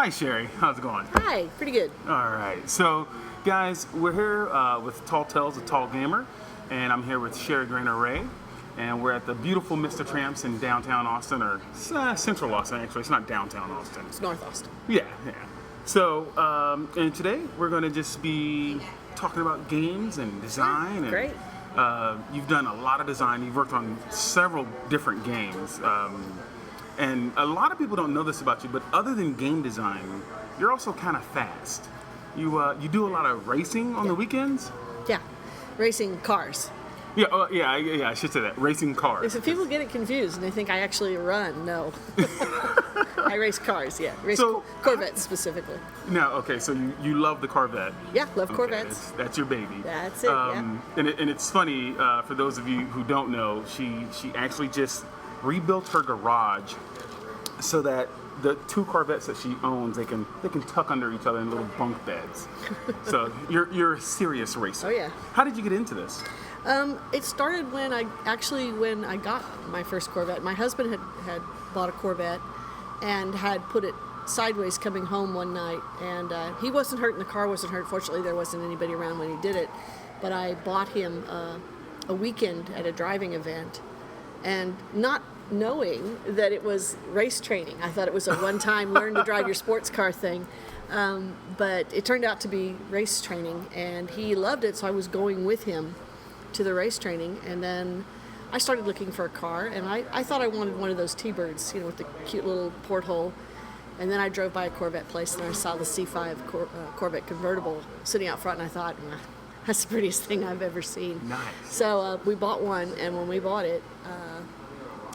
Hi, Sheri. How's it going? Hi, pretty good. All right. So, guys, we're here with Tall Tales of TallGamer, and I'm here with Sheri Graner Ray, and we're at the beautiful Mr. Tramps in downtown Austin, or central Austin, actually. It's not downtown Austin. It's North Austin. Yeah. So, and today we're going to just be talking about games and design. Great. You've done a lot of design. You've worked on several different games. And a lot of people don't know this about you, but other than game design, you're also kind of fast. You do a lot of racing on the weekends? Yeah, racing cars. Yeah, I should say that. Racing cars. So people get it confused and they think I actually run. No. I race cars, yeah. Corvettes specifically. Now, okay, so you love the Corvette. Yeah, love Corvettes. That's your baby. That's it, yeah. And it's funny, for those of you who don't know, she actually just rebuilt her garage so that the two Corvettes that she owns, they can tuck under each other in little bunk beds. So you're a serious racer. Oh yeah. How did you get into this? It started when I got my first Corvette. My husband had bought a Corvette and had put it sideways coming home one night, and he wasn't hurt and the car wasn't hurt. Fortunately, there wasn't anybody around when he did it, but I bought him a weekend at a driving event, and not knowing that it was race training. I thought it was a one-time learn to drive your sports car thing, but it turned out to be race training, and he loved it, so I was going with him to the race training, and then I started looking for a car, and I thought I wanted one of those T-Birds, with the cute little porthole, and then I drove by a Corvette place, and I saw the C5 Corvette convertible sitting out front, and I thought, that's the prettiest thing I've ever seen. Nice. So we bought one, and when we bought it,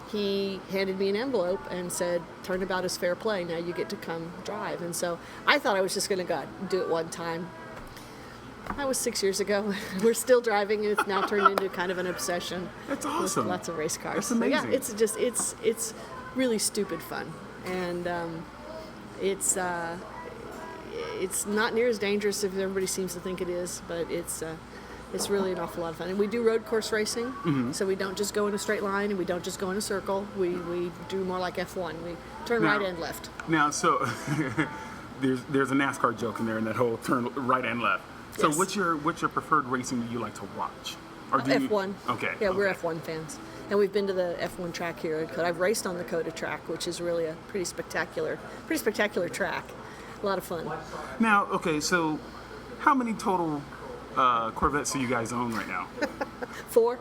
he handed me an envelope and said, "Turnabout is fair play. Now you get to come drive." And so I thought I was just going to go do it one time. That was 6 years ago. We're still driving, and it's now turned into kind of an obsession. That's awesome. With lots of race cars. That's amazing. So yeah, it's really stupid fun, and it's not near as dangerous as everybody seems to think it is, but it's really an awful lot of fun. And we do road course racing, so we don't just go in a straight line, and we don't just go in a circle. We do more like F1. We turn right and left. Now, so there's a NASCAR joke in there in that whole turn right and left. So Yes. what's your preferred racing that you like to watch? Or do you, F1. Okay. Yeah, okay. we're F1 fans. And we've been to the F1 track here. I've raced on the Coda track, which is really a pretty spectacular track. A lot of fun. Now, okay, so how many total Corvettes do you guys own right now? 4.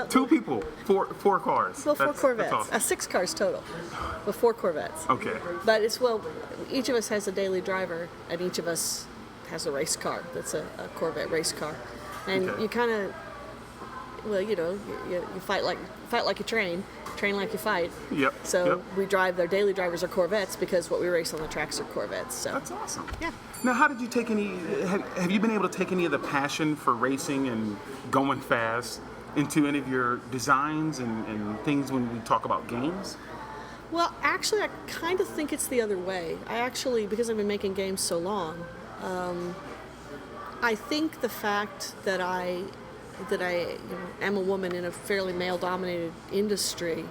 Two people, four cars. Well, 4 Corvettes. That's awesome. 6 cars total, but 4 Corvettes. Okay. But each of us has a daily driver, and each of us has a race car that's a Corvette race car. And Okay. you kind of, you fight like you train like you fight. Yep. So yep. we drive, their daily drivers are Corvettes because what we race on the tracks are Corvettes. So That's awesome. yeah. Now, how did you take have you been able to take any of the passion for racing and going fast into any of your designs and things when we talk about games? Well, actually, I kind of think it's the other way. Because I've been making games so long, I think the fact that I am a woman in a fairly male-dominated industry,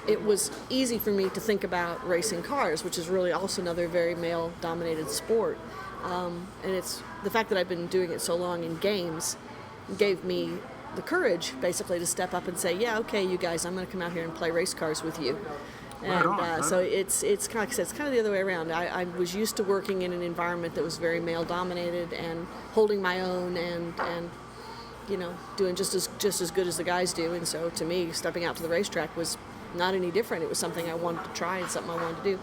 it was easy for me to think about racing cars, which is really also another very male-dominated sport. And it's the fact that I've been doing it so long in games gave me the courage, basically, to step up and say, "Yeah, okay, you guys, I'm going to come out here and play race cars with you." And so it's kind of, like I said, it's kind of the other way around. I was used to working in an environment that was very male-dominated and holding my own and doing just as good as the guys do. And so to me, stepping out to the racetrack was not any different. It was something I wanted to try and something I wanted to do.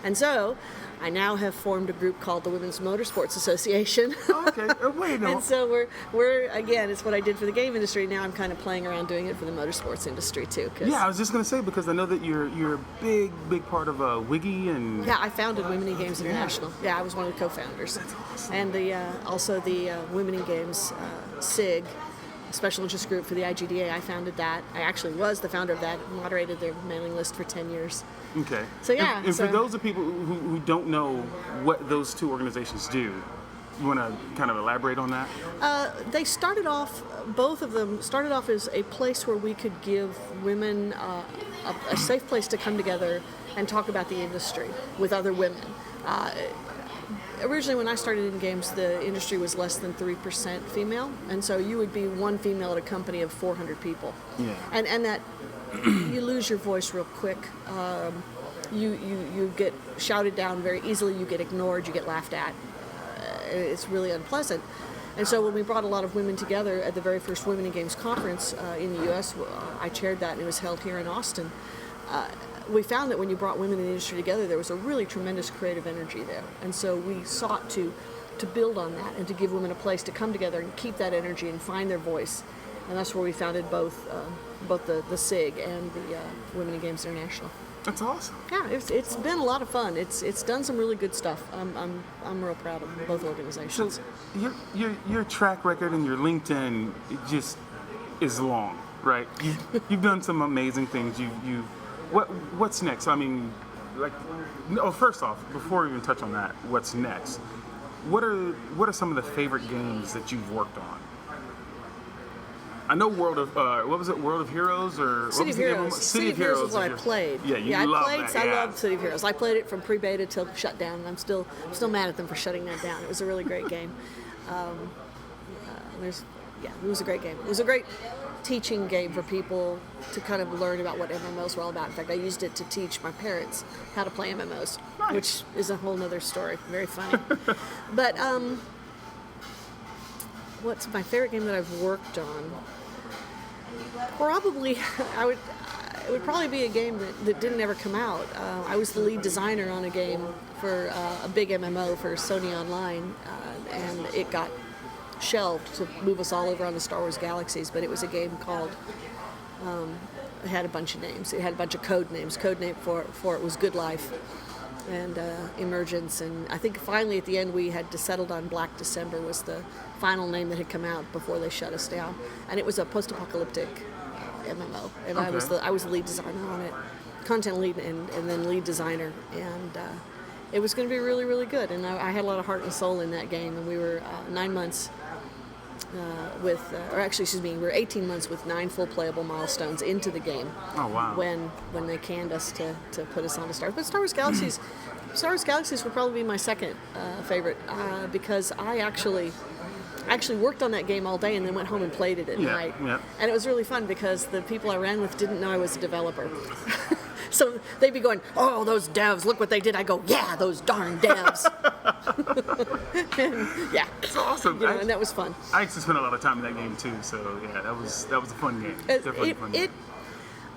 And so I now have formed a group called the Women's Motorsports Association. Oh, okay. Wait a minute. And so we're again, it's what I did for the game industry. Now I'm kind of playing around doing it for the motorsports industry too. Yeah, I was just going to say, because I know that you're a big part of Wiggy and... Yeah, I founded Women in Games International. Yeah, I was one of the co-founders. That's awesome. And also the Women in Games SIG, special interest group for the IGDA. I founded that. I actually was the founder of that, moderated their mailing list for 10 years. Okay. So yeah. And for those of people who don't know what those two organizations do, you want to kind of elaborate on that? They started off, both of them started off as a place where we could give women a safe place to come together and talk about the industry with other women. Originally, when I started in games, the industry was less than 3% female, and so you would be one female at a company of 400 people. Yeah. And that you lose your voice real quick. You get shouted down very easily. You get ignored. You get laughed at. It's really unpleasant. And so when we brought a lot of women together at the very first Women in Games conference in the U.S., I chaired that, and it was held here in Austin. We found that when you brought women in the industry together, there was a really tremendous creative energy there. And so we sought to build on that and to give women a place to come together and keep that energy and find their voice. And that's where we founded both the SIG and the Women in Games International. That's awesome. Yeah, it's been a lot of fun. It's done some really good stuff. I'm real proud of both organizations. So your track record and your LinkedIn, it just is long, right? You've done some amazing things. What's next? I mean, first off, before we even touch on that, what's next? What are some of the favorite games that you've worked on? I know World of World of Heroes or City of Heroes. City of Heroes is what I played. Yeah, love that. I love City of Heroes. I played it from pre-beta till shut down, and I'm still mad at them for shutting that down. It was a really great game. It was a great game. It was a great teaching game for people to kind of learn about what MMOs were all about. In fact, I used it to teach my parents how to play MMOs, nice. Which is a whole nother story. Very funny. But what's my favorite game that I've worked on? Probably, it would probably be a game that didn't ever come out. I was the lead designer on a game for a big MMO for Sony Online, and it got shelved to move us all over on the Star Wars Galaxies, but it was a game called, it had a bunch of names. It had a bunch of code names. Code name for it was Good Life and Emergence, and I think finally at the end we had settled on Black December was the final name that had come out before they shut us down, and it was a post-apocalyptic MMO, and okay. I was the lead designer on it, content lead and then lead designer, and it was going to be really, really good, and I had a lot of heart and soul in that game, and we were 9 months we were 18 months with 9 full playable milestones into the game. Oh wow! When they canned us to put us on to Star Wars, but Star Wars Galaxies would probably be my second favorite because I actually worked on that game all day and then went home and played it at night. Yeah. And it was really fun because the people I ran with didn't know I was a developer. So they'd be going, "Oh, those devs, look what they did." I go, "Yeah, those darn devs." Yeah. It's awesome. And that was fun. I actually spent a lot of time in that game too, so yeah, that was a fun game. Definitely a fun game.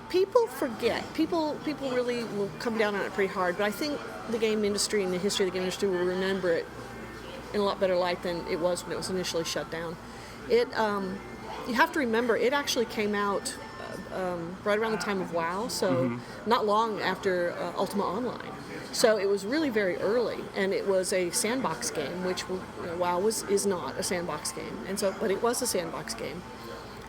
People forget. People really will come down on it pretty hard, but I think the game industry and the history of the game industry will remember it in a lot better light than it was when it was initially shut down. You have to remember, it actually came out right around the time of WoW, so not long after Ultima Online. So it was really very early, and it was a sandbox game, which WoW is not a sandbox game, but it was a sandbox game.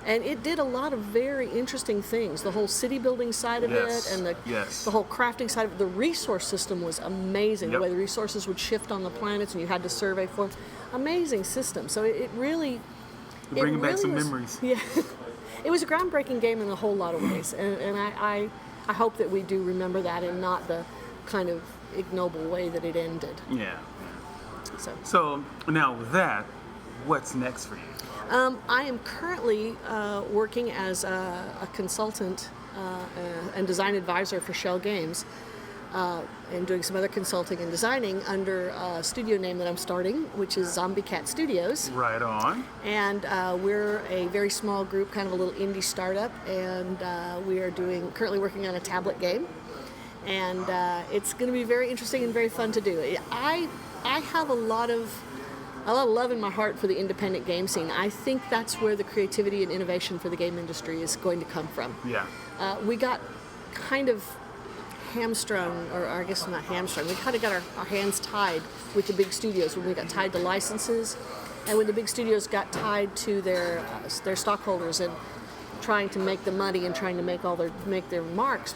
And it did a lot of very interesting things. The whole city building side of it, and the whole crafting side of it. The resource system was amazing. Yep. The way the resources would shift on the planets, and you had to survey for them. Amazing system. So it really... Bringing back some memories. Yeah. It was a groundbreaking game in a whole lot of ways. And I hope that we do remember that and not the kind of ignoble way that it ended. Yeah. So now with that, what's next for you? I am currently working as a consultant and design advisor for Shell Games, and doing some other consulting and designing under a studio name that I'm starting, which is Zombie Cat Studios. Right on. And we're a very small group, kind of a little indie startup, and we are currently working on a tablet game, and it's going to be very interesting and very fun to do. I have a lot of love in my heart for the independent game scene. I think that's where the creativity and innovation for the game industry is going to come from. Yeah. We got kind of hamstrung, or I guess not hamstrung, we kind of got our hands tied with the big studios when we got tied to licenses, and when the big studios got tied to their stockholders and trying to make the money and trying to make their marks.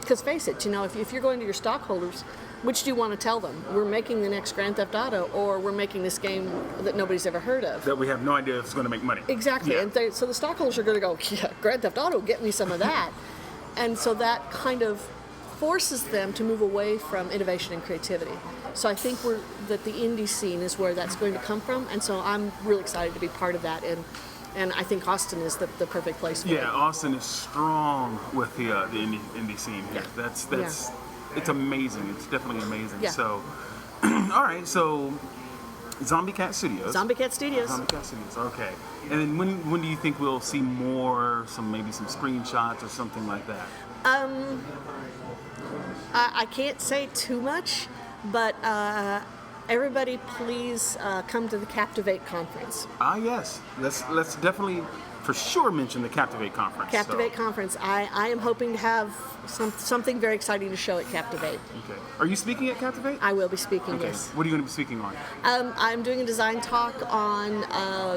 Because face it, if you're going to your stockholders, which do you want to tell them? We're making the next Grand Theft Auto, or we're making this game that nobody's ever heard of. That we have no idea if it's going to make money. Exactly. Yeah. And so the stockholders are going to go, yeah, Grand Theft Auto, get me some of that. And so that kind of forces them to move away from innovation and creativity. So I think that the indie scene is where that's going to come from, and so I'm really excited to be part of that. And I think Austin is the perfect place for it. Yeah, Austin is strong with the indie scene here. Yeah. That's it's amazing. It's definitely amazing. Yeah. So, all right. So, Zombie Cat Studios. Zombie Cat Studios. Zombie Cat Studios. Okay. And then when do you think we'll see more? Maybe some screenshots or something like that. I can't say too much, but everybody please come to the Captivate conference. Yes. Let's definitely for sure mention the Captivate conference. Captivate conference. I am hoping to have something very exciting to show at Captivate. Okay. Are you speaking at Captivate? I will be speaking, Okay. yes. What are you going to be speaking on? I'm doing a design talk on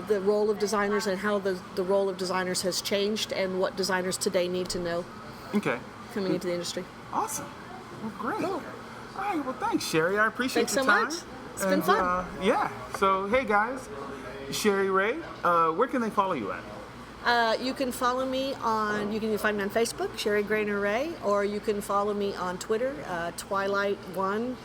the role of designers and how the role of designers has changed and what designers today need to know Okay. coming into the industry. Awesome. Well, great. Cool. All right. Well, thanks, Sheri. I appreciate Thanks your so time. much. It's been fun. Yeah. So, hey, guys. Sheri Ray, where can they follow you at? You can follow me on, you can find me on Facebook, Sheri Graner Ray, or you can follow me on Twitter, Twilight1.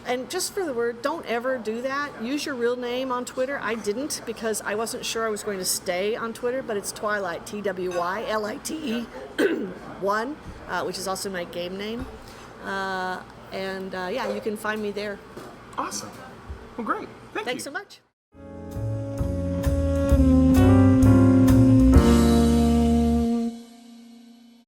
And just for the word, don't ever do that. Use your real name on Twitter. I didn't because I wasn't sure I was going to stay on Twitter, but it's Twilight, TWYLITE 1, which is also my game name. Yeah, you can find me there. Awesome. Well, great. Thank you. Thanks so much.